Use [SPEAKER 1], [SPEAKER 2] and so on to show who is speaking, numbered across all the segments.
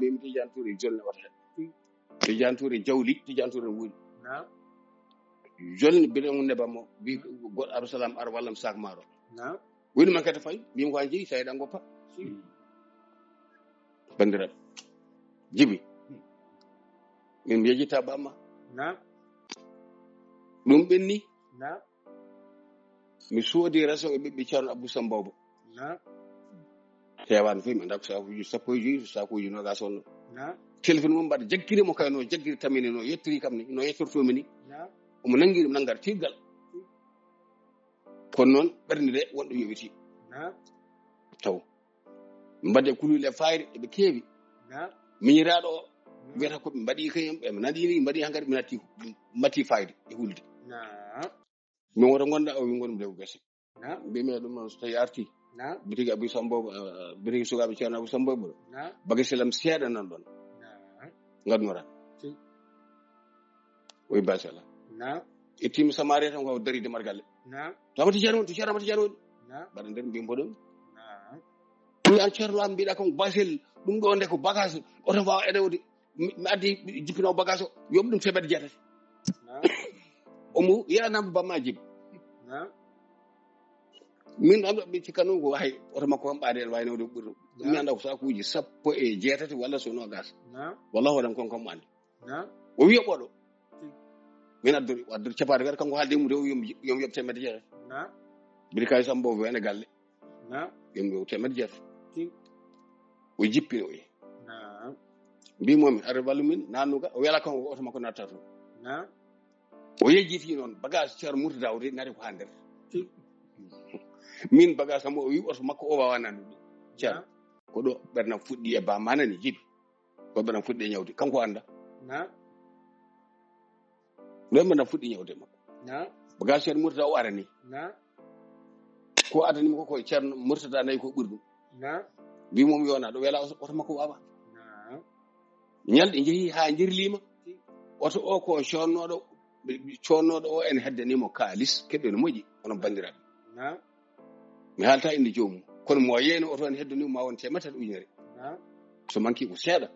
[SPEAKER 1] mbimi Tidiane Touré jolne wata Tidiane Touré jawli Tidiane Touré woni jolni bidon mun nebamo bi god Abdousalam ar wallam sak maro woni man kata fay mbimi ko jeyi sayda ngoppa bandirab jibi min yejita bamma dum benni mi soodi raso e bibbi Ceerno Abdou Sambobo hewan fi mi ndak sakuji sappoji sakuji no ga sonno téléphone mum mbad jaggire mo kayno jaggire tamine no yettiri kam ni no yettorto mi ni omo nangi dum nangar tiggal kon non bernde de wondo yewiti taw mbadde kulule fayre e be kewi miñiraado o wiyata ko ɓe mbaɗi kayam ɓe nadi ni mbaɗi hankadi mi natti matti fayde e hulde min woto gonda o wi gondum lew gese mbimi ɗum so tawi arti bitigi Abou Sambobo bitigi sukaɓe Ceerno Abou Sambobo bagaselam seeɗa nan ɗon ngadnora oyi basala ittima samare tan ko daride margalle tamati Ceerno to Ceerno amati Ceerno mbaɗa nder mbimbo ɗum ɗum an Ceerno am mbiɗa kam basel ɗum ɗo nde ko bagage oto wawa eɗewde mi addi jippino bagage o yoɓ ɗum teɓede jeetati omo yiyanama bamma jibi min ando ɓe cikkano ko hay oto makko kam ɓaade wayno de ɓurɗo ɗum anda ko sakuji 17 walla so nogas wallahi waɗan kon kam andi o wiya ɓoɗo min addori capade kadi kanko haalde mu rew yom yoɓ teɓede jeetati mbiɗa kay Sambobo wene galle yom yoɓ teɓede jeetati o jippino oyi mbimomi aɗa wallu min nannuga o wiyala kanko oto makko natta to o yejjiti noon bagage Ceerno Murtada o de nari ko ha nder min bagage kam o wi oto makko o wawa nannude Ceerno ko ɗo ɓernam fuɗɗi e ba manani jibi ko ɓernam fuɗɗi e ñawde kanko anda ɗo ɓernam fuɗɗi ñawde makko bagage Ceerno Murtada o arani ko adanima ko koye Ceerno Murtada nayi ko ɓuri ɗum mbimomi yona ɗo wela oto makko wawa ñalɗe jeehi ha jirlima oto o ko connoɗo o ene heddanimo kaalis keɓe no moƴƴi onon bandiraɓe mi haalta inde jomum kono mo yeyno oto ene heddanimo ma won temedere ujunere so manki ko seeɗa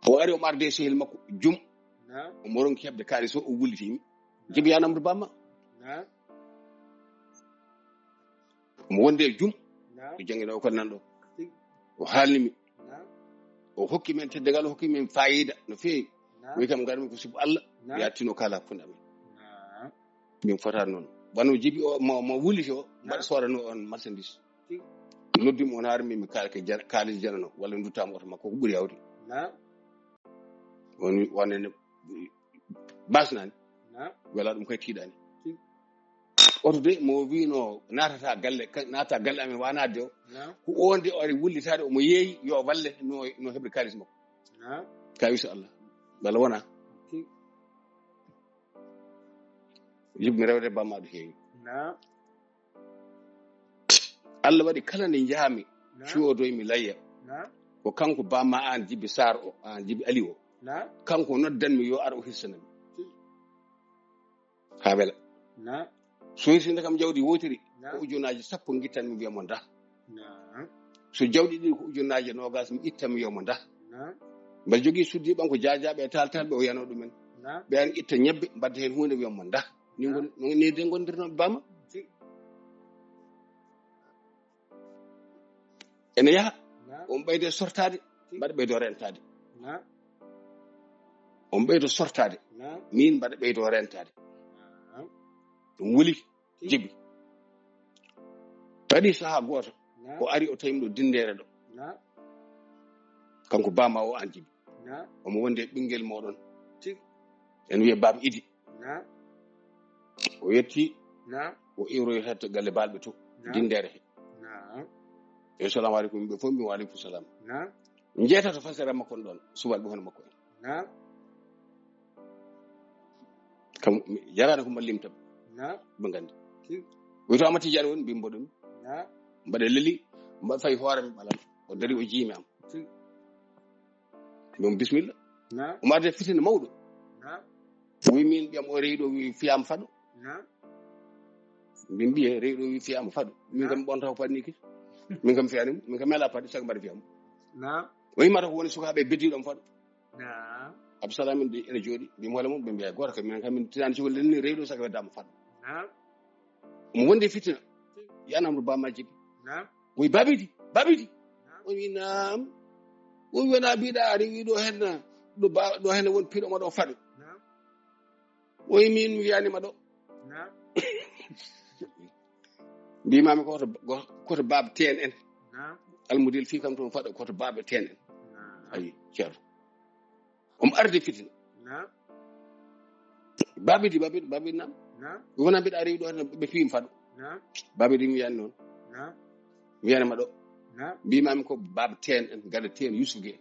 [SPEAKER 1] o ari o marde sehil makko jum omo ronki heɓde kaalis o wullitimi jibi yanamdo bamma omo wonde jum o jangguino ko nanɗo o haalnimi o hokki men teddagal o hokki men fayida no feewi wi kam garmi ko sibu Allah yattino kala hakkunde amen min fotata noon wano jibi o mo wulliti o mbaɗa sodano on marchandise noddimi on harmi mi kaalis janano walla duttama oto makko ko ɓuuri yawde wonene basnani wala ɗum koye tiiɗani oto de mo wino natata galle amen wanade o ko onde o ari wullitade omo yeeyi yo walle no heɓde kaalis makko ka wisa Allah walla wona yiɓmi rewde bammaɗo heewi Allah waɗi kala nde jahami codoymi layya ko kanko bamma an Djiby Sarr o an Djiby Ali o kanko noddanmi yo ar o hirsanami ha wela so hirsinde kam jawdi wotiri ko ujunaji 10 guittanmi wiyamo nda so jawdi ɗiɗi ko ujunaji 20 mi ittami wiyamo nda mbaɗa jogui suddiɓe ɓan ko jajaɓe e taltalɓe o yano ɗumen ɓe an itta ñebbe mbadda hen hunde wiyamo nda ni de gondirnoɓe bamma ene yaha on ɓeyde sortade mbaɗa ɓeydo rentade on ɓeydo sortade min mbaɗa ɓeydo rentade ɗum wuli jibi waɗi saha goto o ari o tawimi ɗo dindere ɗo kanko bama o an Djiby omo wonde ɓinguel moɗon en wiye baba Idi o yetti o iwroyta to galle balɓe to dindere he assalamu aleykum yimɓe fof mi wa aleykum salam jeetato fasere makko ɗon subalɓe hono makko en kam jarani ko mallimtam ɓe gandi wiyto Amati Diallo woni mbimbo ɗum mbaɗa leli mbaɗa fayi hoorema ɓalam o dari o jiimi am ɗum bisimilla omo arde fitinde mawɗo wi min ɓiyam o rewi ɗo wi fiyama faɗo min mbiye rewi ɗo wi fiyama faɗo min kam ɓonta ko paɗni kiti min kam fiyanimo min kam mela paɗe sago mbaɗa fiyamo way mata ko woni sukaɓe beddiɗon faɗo absalamin de ene jooɗi mbi wala mum ɓe mbiya goto kam min kam tinani siko lenni rewɗo saka weddama faɗo mo wonde fitina yanamdo bamma jibi woy babidi o wi nam o wi wona mbiɗa ari wi ɗo hen won piɗoma ɗo faɗo oyi min wiyanima ɗo mbimami koto baba ten en almudel fi kam toon faɗo koto baba ten en ayi ceerno omo arde fitina babidi nam wona mbiɗa ari ɗo hen ɓe fimi faɗo babidi mi wiyani noon mi wiyanima ɗo mbimami ko baba ten en gaɗa ten Yusuf Gueye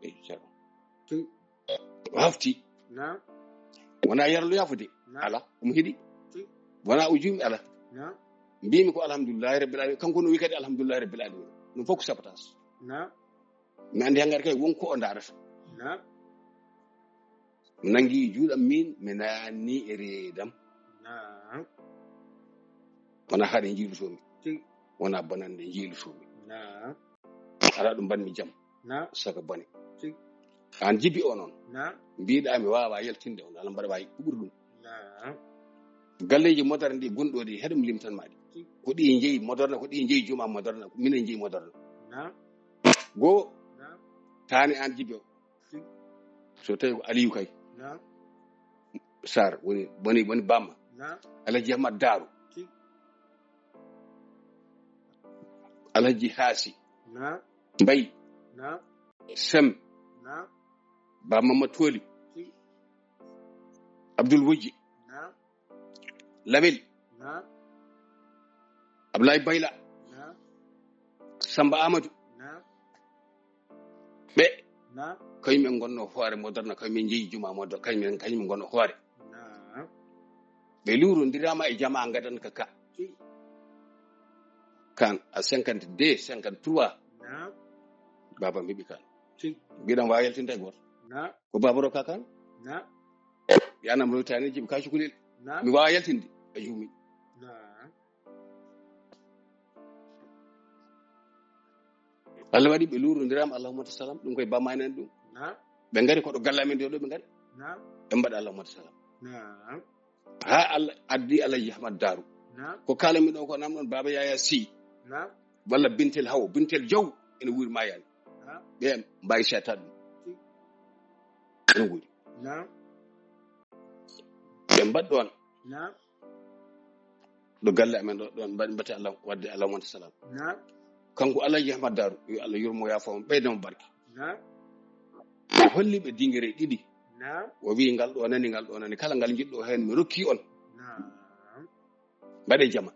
[SPEAKER 1] eyi ceerno hafti wona yarlo yafude ala omo heeɗi wona o juumi ala mbimi ko alhamdulillahi rabbil alamin kanko no wi kadi alhamdulillahi rabbil alamin ɗum fof ko sabotage mi andi hankkadi kay wonko o darata nangi juuɗam min mi nanni e reedam wona haɗe jiilutomi wona bonande jiilutomi ala ɗum mbanmi jaam saka bone an jibi o noon mbiɗa mi wawa yaltinde on ala mbaɗa wawi ko ɓuri ɗum galleji moderne ɗi gonɗo ɗi heɗum limtan maɗi ko ɗi jeeyi moderne ko ɗi jeeyi juma moderne minen jeeyi moderne goo tani an jibi o so tawi ko Aliou kay Sarr woni bamma Alaji Ahmad Darou Alaji Haasi Mbayi Sem bamma ma Tooli Abdoul Wodji Label Ablaye Bayla Samba Amadou ɓe kañumen gonno hoore moderne kañumen jeeyi juma moderne kañumen gonno hoore ɓe luurodirama e jama gadan ka kan a 52 53 baba mbiɓi kan mbiɗam wawi yaltinde e goto ko babaro ka kan yanam rewtani jiɓi ka cukalel mi wawa yaltinde a juumi Allah waɗi ɓe luurodirama allahumma salam ɗum koye bamani en ɗum ɓe gari koɗo galle amen nde ɗo ɓe gari ɓe mbaɗa allahumma salam ha Allah addi Alaji Ahmad Darou ko kalami ɗo ko nam ɗon baba Yaya Sy walla Bintel Haw Bintel Diaw ene wuuri Mayani ɓe mbawi settade ɗum ene wuuri ɓe mbaɗɗon ɗo galle amen ɗo ɗon mbate Allah wadde allahumma salam kanko Alaji Ahmad Darou yo Allah yurmo yafamo ɓeydamo barke o holli ɓe dingere ɗiɗi o wi ngal ɗo nani kala ngal jiɗɗo hen mi rokki on mbaɗe jama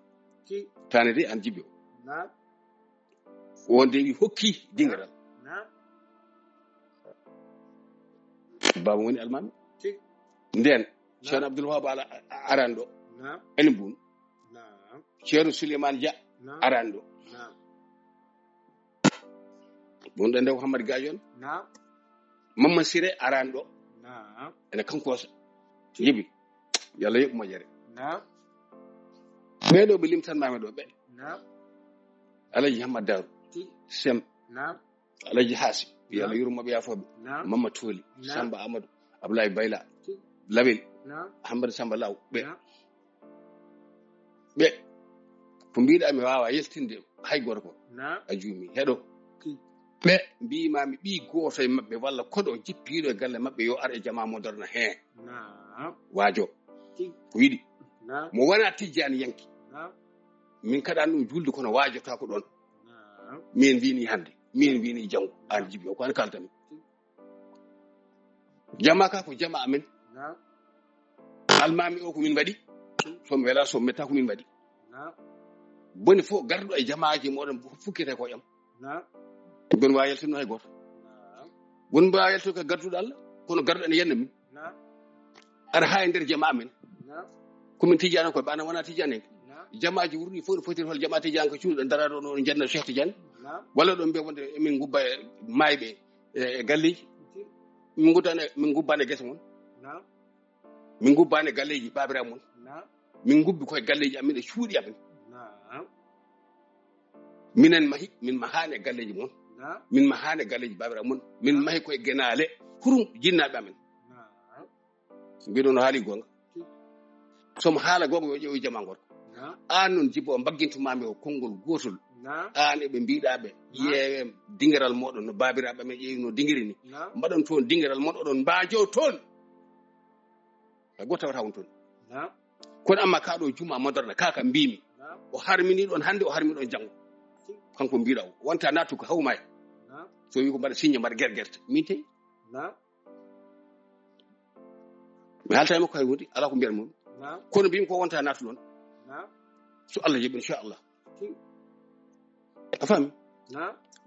[SPEAKER 1] tane de an jibi o wonde wi hokki dingeral baba woni almami nden Ceerno Abdoul Wahab ala aran ɗo ene mbun Ceerno Souleymane Dia aran ɗo bonɗo nde ko Hamad Gajon Mamman Siré aran ɗo ene kanko jibi yalla yoɓ moƴere ɓeɗo ɓe limtanmami ɗo ɓe Alaji Ahmad Darou Sem Alaji Haasi yalla yurmoɓe yafoɓe Mamma Tooli Samba Amadou Ablaye Bayla Label Ahmad Samba Law ɓe ko mbiɗa mi wawa yaltinde hay goto ko a juumi heɗo ɓe mbimami ɓi goto e mabɓe walla koɗo jippiɗo e galle mabɓe yo ar e jama moderne he waajo ko yiɗi mo wona tijjani yanki min kaɗan ɗum julde kono waajota ko ɗon min mbini hande min mbini janggo an jibi o ko an kaltami jama ka ko jama amen almami o ko min mbaɗi somi wela somi metta ko min mbaɗi boni fof garɗo e jamaji moɗon fukkite ko ƴam gon wawi yaltino hay goto won mbawi yaltino ko garduɗo Allah kono garɗo ene yenna min ara ha e nder jama amen komin tijani koye ɓana wona tijani jamaji wurɗi fof no foti hol jama tijani ko cuuɗo daraɗo no jenna Cheikh Tidiane walla ɗon mbiya wonde emin gubba e mayɓe e galleji min gubbane guesa mon min gubbane galleji babiraɓe mon min gubbi koye galleji amin e cuuɗi amen minen mahi min mahani e galleji mon min ma haane galleji babiraɓe mun min mahi koye genale hurum jinnaɓe amen mbiɗo no haali gonga somo haala gonga yo ƴeewi jama gorko an noon jibbo mbaggintomami o konngol gotol an eɓe mbiɗaɓe yeewe dingueral moɗon no babiraɓe amen ƴeewi no dinguiri ni mbaɗon toon dingueral moɗon oɗon mbajo toon hay goto tawata on toon kono amma kaɗo juma moderna kaka mbimi o harmini ɗon hande o harmini ɗon janggo kanko mbiɗa o wonta nattu ko hawmaya so wi ko mbaɗa signe mbaɗa guerguerte min teyi mi halta makko hay hunde ala ko mbiyat mum kono mbimi ko wonta nattu ɗon so Allah jaɓi inchallah a faami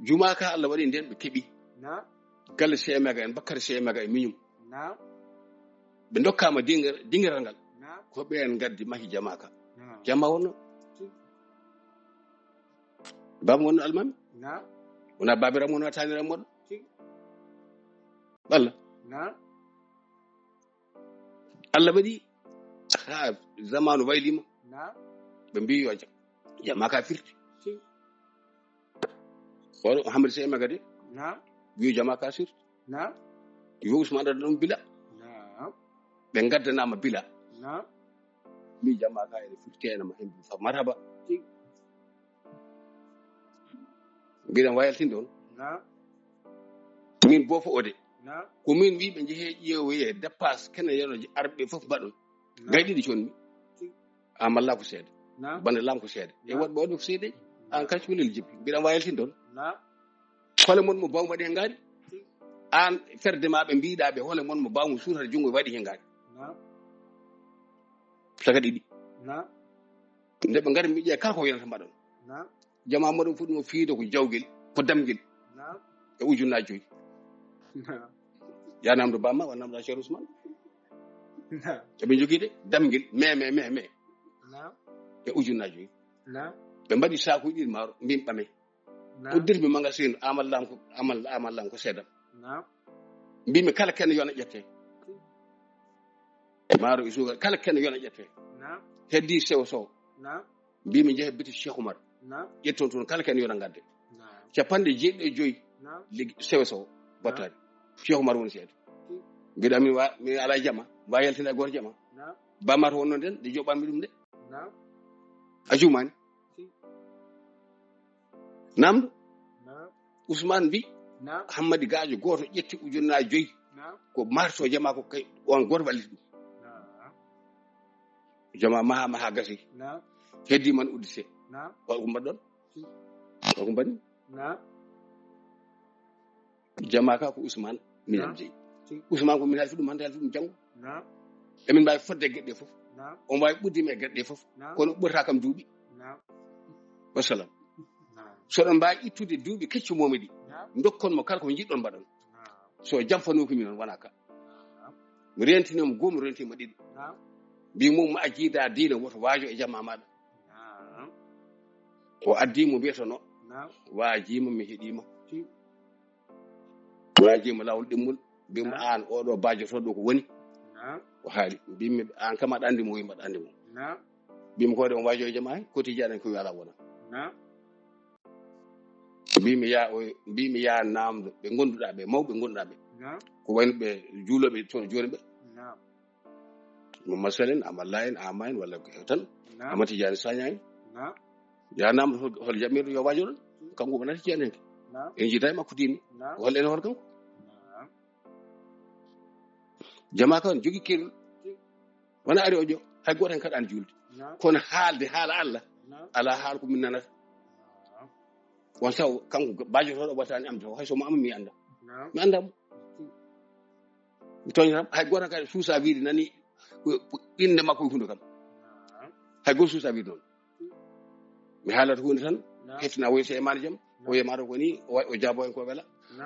[SPEAKER 1] juma ka Allah waɗi nden ɓe keeɓi galle Seymaga en Bakary Seymaga e miñum ɓe dokkama dingueral ngal ko ɓen gaddi mahi jama ka jamma wonno baba wonno almami wona babiram wona taniram moɗo walla Allah waɗi ha zamanu waylima ɓe mbi yo jama ka firti oɗo Mouhamadou Seymaga de wiyo jama ka firti yo Ousmane aɗa ɗum bila ɓe gaddanama bila mi jama ka ene firti enema hen fa marhaba mbiɗen wayaltinde on min bofo ode ko min wiɓe jeehe ƴeewoye dépasse kene yenoje arɓe fof mbaɗon gayɗiɗi conni amalla ko seede bande lam ko seede e woɗɓe waɗi ko seede an kacci wolel jippi mbiɗen wayaltinde on hole mon mo bawmo waɗi hen gaari an ferde ma ɓe mbiɗaɓe hole mon mo bawmo suutata junngo waɗi hen gaari saka ɗiɗi nde ɓe ngari miƴƴe kala ko yenata mbaɗon jama moɗon fuɗɗimo fiide ko jawguel ko damguel e ujunnaji 5 ya namdo bamma wa namdo Cheikh Ousmane eɓe joguiɗe damguel me e ujunnaji 5 ɓe mbaɗi sakuji ɗiɗi maaro mbimi ɓame uddirmi magasin amal lam ko seedam mbimi kala kene yona ƴette maaro e suukar kala kene yona ƴette heddi sewo sow mbimi jeehe biti Cheikh Oumar ƴetton toon kala kene yona gadde 75 liggi sewo sow bottade Cheikh Oumar woni seede mbiɗa mi ala jama mba yaltina goto jama bamata wonno nden nde joɓɓammi ɗum de a jumani namdo Ousmane mbi Hammadi Gadio goto ƴetti ujunnaji 5 ko marto jama ko kay on goto walliti ɗum jama maha gasi heddi man uddite ko mbaɗɗon ko mbaɗi jama ka ko Ousmane minam jeeyi Ousmane ko min halfi ɗum hande halfi ɗum janggo emin mbawi fodde gueɗɗe fof on mbawi ɓuddima e gueɗɗe fof kono ɓurata kam duuɓi wassalam soɗon mbawi ittude duuɓi keccumomi ɗi dokkonmo kala ko jiɗɗon mbaɗon so jamfanokimi noon wona ka mi rentinimo goho mi rentima ɗiɗi mbimum mo a jiida diina woto waajo e jamma maɗa o addimo mbiyetono waajima mi heeɗima waajima lawol ɗimmol mbimo an oɗo bajotoɗo ko woni o haali mbimi an kam aɗa andimo wi mbaɗa andimo mbimi ko de on waajo e jamma hay koti jaɗen ko wi ala wona mbimi ya namdo ɓe gonduɗa ɓe mawɓe gonduɗa ɓe ko wayno ɓe juuloɓe toon joni ɓe Mamadou Sall en Amalla en Ama en walla tan Amady Tidiane Sagna en ya namdo hol jaɓmiɗo yo waajo ɗon kanko wonati ceerno henke en jiita e makko diine hol ene hoto kanko jama kan jogui keerol wona ari o jo hay goto hen kaɗani julde kono haalde haala Allah ala haala ko min nanata won saw kanko bajotoɗo wattani am hay so mo ama mi anda mi andamo mi toñatam hay goto kadi suusa wiide nani inde makko e hunde kam hay goto suusa wiide noon mi haalata hunde tan hettina woyso e maɗa jaam o wiyamaɗo ko ni o jaabo en ko wela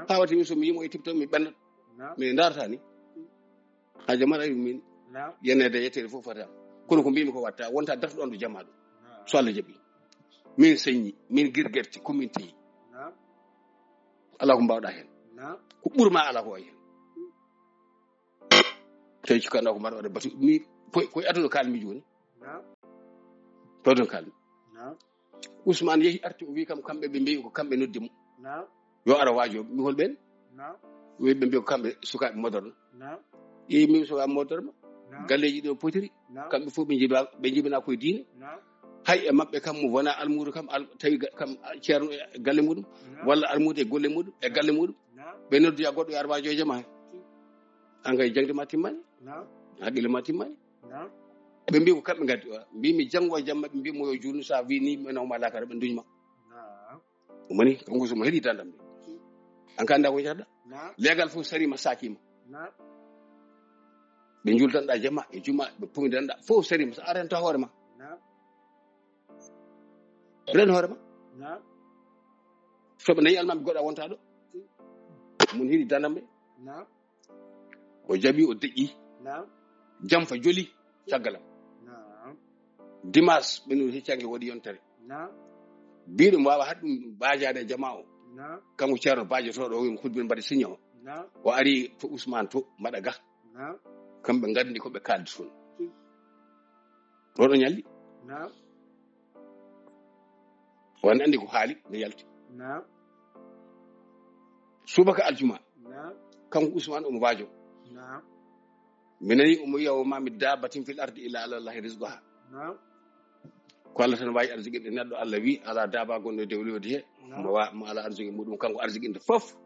[SPEAKER 1] hawati min somi yimo e tiptan mi ɓennat mi darata ni ha jamma ari min yenede yettede fof fata kono ko mbimi ko watta wonta dartoɗon ɗo jamma ɗo so Allah jaaɓi min seññi min guirguerti komin teyi ala ko mbawɗa hen ko ɓurma ala ko way hen tawi cikkanɗa ko mbaɗa waɗa batu mi koye aduna kalmi joni to aduna kalmi Ousmane yeehi arti o wi kam kamɓe ɓe mbeyi ko kamɓe noddi mo yo ara waajo mi holben wi be ko kambe suka modern e mi suka modern galleji do potiri kambe fu be jibina ko diine hay e mabbe kam mo wona almudu kam tawi kam ceerno galle mudum walla almudu e golle mudum e galle mudum be noddu ya goddo yar waajo jama angay jangde ma timmani haqqile ma timmani be mbi ko kambe gaddi mbi mi jango jamma be mbi mo yo jurnu sa wi ni men o mala kare be duñma moni kanko so mo hedi tandam an kanda ko jadda legal fu sari masakima be jultan da jama e juma be pumidan da fu sari mas arenta hoore ma ren hoore ma so be nayi almam godda wonta do mun hedi tandam be o jabi o deƴƴi jam fa joli caggalam dimas ɓeno heccange waɗi yontere biɗo mbawa haɗɗum bajade jama o kanko ceerno bajotoɗo o wimo hudɓe mbaɗa signé o ari to Ousmane to mbaɗa ga kamɓe gandi koɓe kaldi toon oɗo ñalli won andi ko haali ne yalti subaka aljuma kanko Ousmane omo bajo minani omo wiya o mami dabatin fil ardi illa ala llahi rizquha ko Allah tan wawi arjiguinde neɗɗo Allah wi ala daba gonɗo dewlode he mo ala arjigue muɗum kanko arjiguinde fof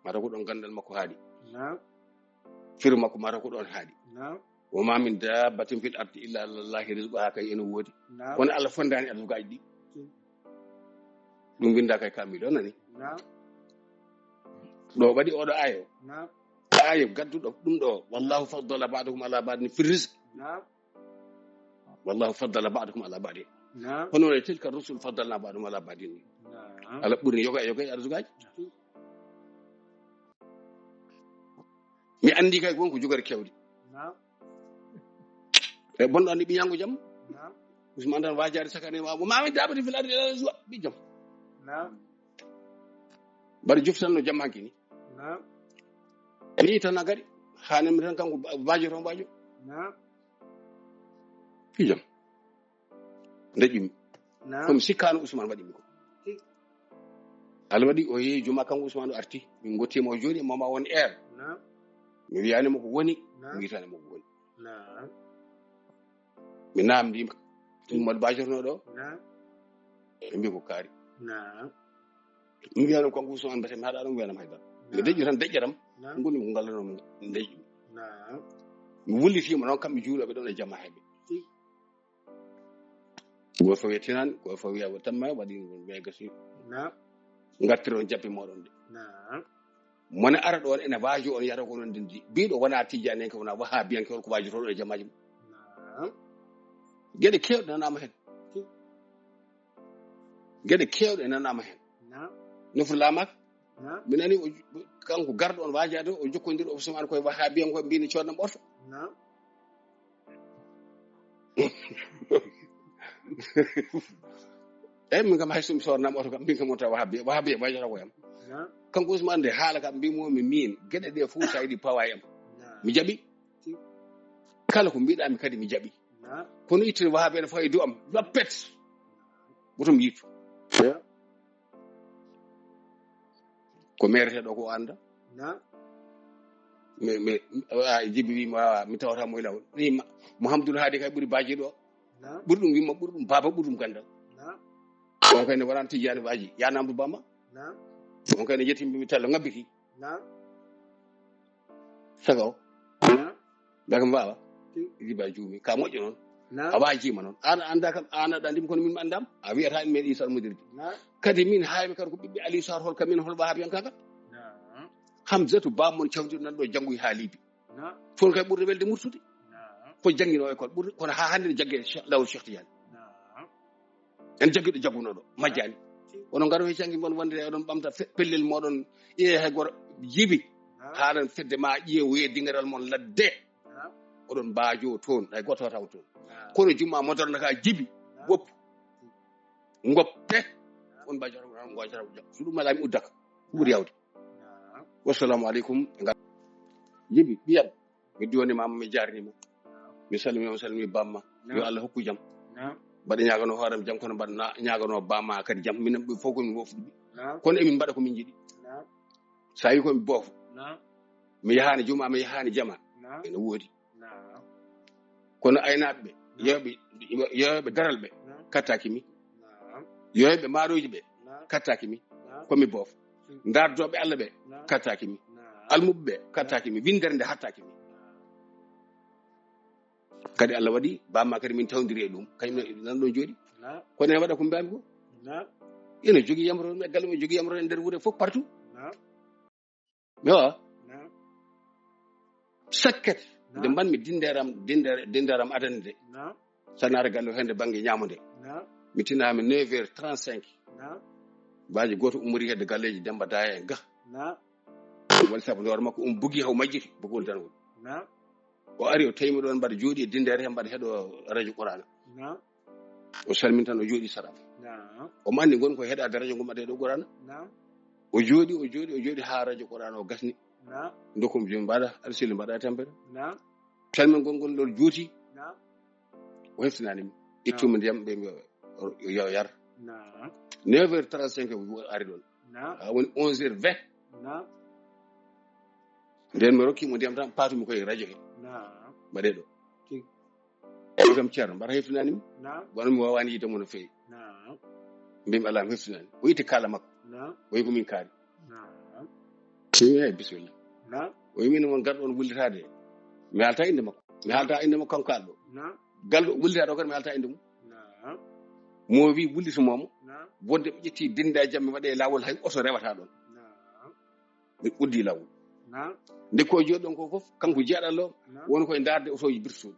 [SPEAKER 1] mata ko ɗon gandal makko haaɗi firu makko mata ko ɗon haaɗi o mamin dabatin fil ardi illa ala llahi rizquha kay ene woodi kono Allah fondani arjugaji ɗi ɗum winda kay kamil o nani ɗo waɗi oɗo ayo ayo gadduɗo ɗum ɗo wallahu faddala ba'dakum ala ba'din fi rizq wallahu faddala ba'dakum ala ba'din hono ne tilka rusul faddalna ba'dum ala ba'din ala ɓurni yoga arzugaji mi andi kay gonko jogori kewdi e bonɗo andi ɓiyango jam Ousmane tan wajade sakane mo mami dabati fil ardi ila zuwa bi jam bari joftanno jam hanki ni ni tan agari hanem tan kanko bajo ton bajo fijam ndejimi comme sikkano Ousmane waɗi mi ko Allah waɗi o yehi juma kanko Ousmane o arti min gottimo o joni mama won air mi wiyanimo ko woni mi witanimo ko woni mi namdima ɗum bajotono ɗo ɓe mbi ko kaari mi wiyano kanko Ousmane mbete mi haɗa ɗum wiyanam haydara mi deƴƴi tan deƴƴatam ngoni ko ngallanomi deƴƴi mi wullitimo noon kamɓe juuɗoɓe ɗon e jamma heɓe go fawi tinani go fawi wiya tamma waɗi wiya gasi ngartiron jabbe moɗon de mone ara ɗon ene waajo on yata ko non dindi biɗo wona tijani en ko wona wahabiyanke ko waajotoɗo e jammaji geɗe kewɗe nanama hen geɗe kewɗe nanama hen nofru lamak mi nani kanko garɗo on waajade o jokkodiri o Ousmane koye wahabiyanko mbini codna ɓorto eyyi min kam hay somi sornama oto kam min kam wonta wahabiya wajata ko yam kanko Ousmane nde haala kam mbimomi min gueɗe ɗe fof sa yiɗi pawa yam mi jaaɓi kala ko mbiɗami kadi mi jaaɓi kono ittire wahabi ene fawi du am loppet botom yiitu ko mereteɗo ko anda mi jibi wima wawa mi tawata mo lawol ni Mouhamadoul Hadi kay ɓuuri baji ɗo ɓuuri ɗum wimma ɓuuri ɗum baba ɓuuri ɗum gandal on kayne wonani tijani baji yanamdou bama on kayne yettimi tallo ngabbiti sagaw daga mbawa riba juumi ka moƴƴo noon a wajima noon an anda kam an aɗa andimi kono min andam a wiyata en meeɗi salmodirde kadi min haymi kadi ko ɓiɓɓe Aliou Sar hol kamin hol wahabiyan kaka Hamzatou bamon cawdir nan ɗo janggoy haalibi toon kay ɓurde welde murtude ko jangguino école ɓurde kono ha hande ne jaggue lawol Cheikh Tidiane en jagguiɗo jaggunoɗo majjani onon garo he janggi mon wonde oɗon ɓamta pellel moɗon hay goto jibi haɗan fedde ma ƴeewoye dingaral mon ladde oɗon mbaajo toon hay goto taw toon kono jumma modorna ka jibi woppu ngoppe on mbajata so ɗum alami uddaka ɓuuri yawde wassalamu aleykum jibi ɓiyam mi duwanima mi jarnima mi salmini bamma yo Allah hokku jam mbaɗa ñagano hoorema jam kono mbaɗa ñagano bamma kadi jam minen ɓe fof komin wofduɓe kono emin mbaɗa ko min jiɗi so wi komi boofo mi yahani juma mi yahani jama ene woodi kono aynaaɓe ɓe yeyoɓe daral ɓe kattaki mi yeyoɓe maaroji ɓe kattaki mi komi boofo dardoɓe Allah ɓe kattaki mi almuɓe ɓe kattaki mi windere nde hattaki mi kadi Allah waɗi bamma kadi min tawdiri e ɗum kañum nan ɗon jooɗi kono ene waɗa ko mbiyami ko ene jogii yamro e galle mum jogii yamro e nder wuro fof partout yo sakket nde mbanmi dinderam adande de sanare galle o hende banggue ñamude mi tinami 9h35 baji goto ummori hedde galleji Demba Daya en ga woni sabu nde hoore makko bugi haw majjiti bugol tan woni o ari o tawimi ɗon mbaɗa jooɗi e dindere he mbaɗa heeɗo radio Qur'ana o salmin tan o jooɗi saɗam omo anndi gon koye heɗade radio ngo mbaɗa ɗo Qur'ana o jooɗi ha radio Qur'ana o gasni dokkum joni mbaɗa aɗa selli mbaɗa tampere salmin gongol ɗo juuti o heftinanimi ittumi ndiyam ɓe yo yar 9h35 ari ɗon ha woni 11h20 nden mi rokkimo ndiyam tan patumi koye radio he mbaɗe ɗo kam ceerno mbaɗa heftinanimi wono mi wawani yidemo no feewi mbimi ala mi heftinani o yitti kala makko o wi komin kaari mi bisimilla o wi min won garɗo on wullitade mi halta inde makko mi halta inde makko kanko kalɗo galɗo wullitaɗo kadi mi halta inde mum mo wi wullitomomo wonde ɓe ƴetti dinde e jam mi waɗe lawol hay oto rewata ɗon mi uddi lawol nde ko jooɗi ɗon ko fof kanko jeeɗallo woni koye darde otoji birtuɗi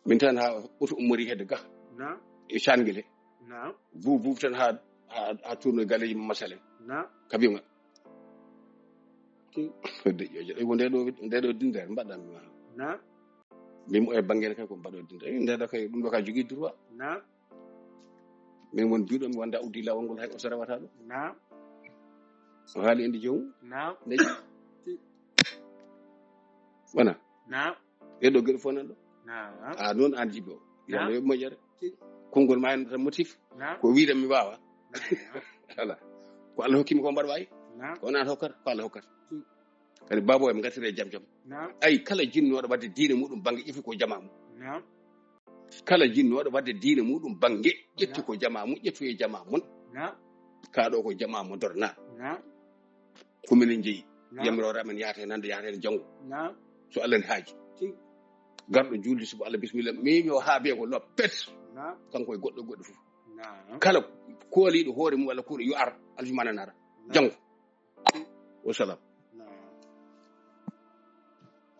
[SPEAKER 1] min tan ha oto ummori hedde ga e sangel he vuv tan ha tourno galleji masale kabima deƴƴoje ɗo ndeɗo dindere mbaɗɗan min e banguel kay ko mbaɗo dindere ndeɗo kay ɗum ɗo ka jogui droit min won biɗo mi wonda uddi lawol ngol hay oto rewata ɗo o haali indi jomum neƴi wona ɗeɗo gueɗe fof nan ɗo noon an jibi o yalla yoɓ moƴƴere konngol ma hen tan motif ko wiide mi wawa ala ko Allah hokkimi ko mbaɗa wawi ko wona hokkata ko Allah hokkata kadi babo e gartire jaam ay kala jinnoɗo wadde diine muɗum banggue ƴefi ko jama mum kala jinnoɗo wadde diine muɗum banggue ƴetti ko jama mum ƴettu e jama mum kaɗo ko jama mo dorna kominen jeeyi yamirore amen yaata hen hande yaata hen janggo so Allah ne haaji garɗo julde suba Allah bisimilla mimi o haabe ko loppet kanko e goɗɗo fof kala kooliɗo hoore mum walla kuuɗo yo ar aljumana nara janggo wassalam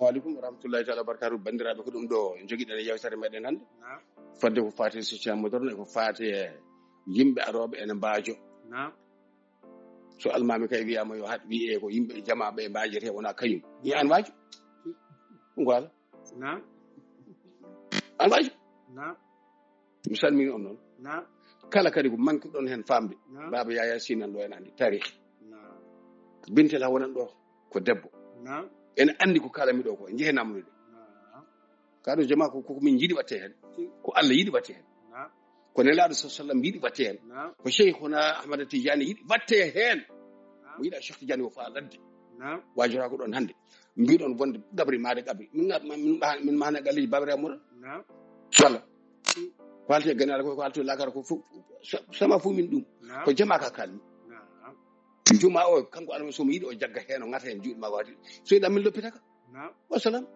[SPEAKER 1] waaleykum warahmatullahi taala wabarakatuh bandiraɓe ko ɗum ɗo joguiɗen e yewtere meɗen hannde fadde ko faati e social moderne ko faati e yimɓe aroɓe ene mbaajo so almami kay wiyama yo haɗ wiye ko yimɓe jamaɓe e mbaajete wona kañum yi an waajo ɗum ko ala an waajo mi salmini on noon kala kadi ko manque ɗon hen famde baba Yaya Sinan ɗo en andi tarihi Bintel ha wonan ɗo ko debbo ene andi ko kalami ɗo ko e jehe namnude kaɗo jama ko min jiiɗi watte hen ko Allah yiɗi watte hen ko nelaɗo sallam yiɗi watte hen ko Cheikhuna Ahmad Tidiane yiɗi watte hen mo yiɗa Cheikh Tidiane o fa ladde wajora ko ɗon hande mbiɗon wonde gabri made gabri min mahna galleji babere amoɗon walla ko halte ganal ko halte lakara ko fof sama fu min ɗum ko jama ka kalmi juma o kanko alama somo yiɗi o jagga hen o ngata hen juuɗe ma wadi so yiɗa min loppitaka wassalam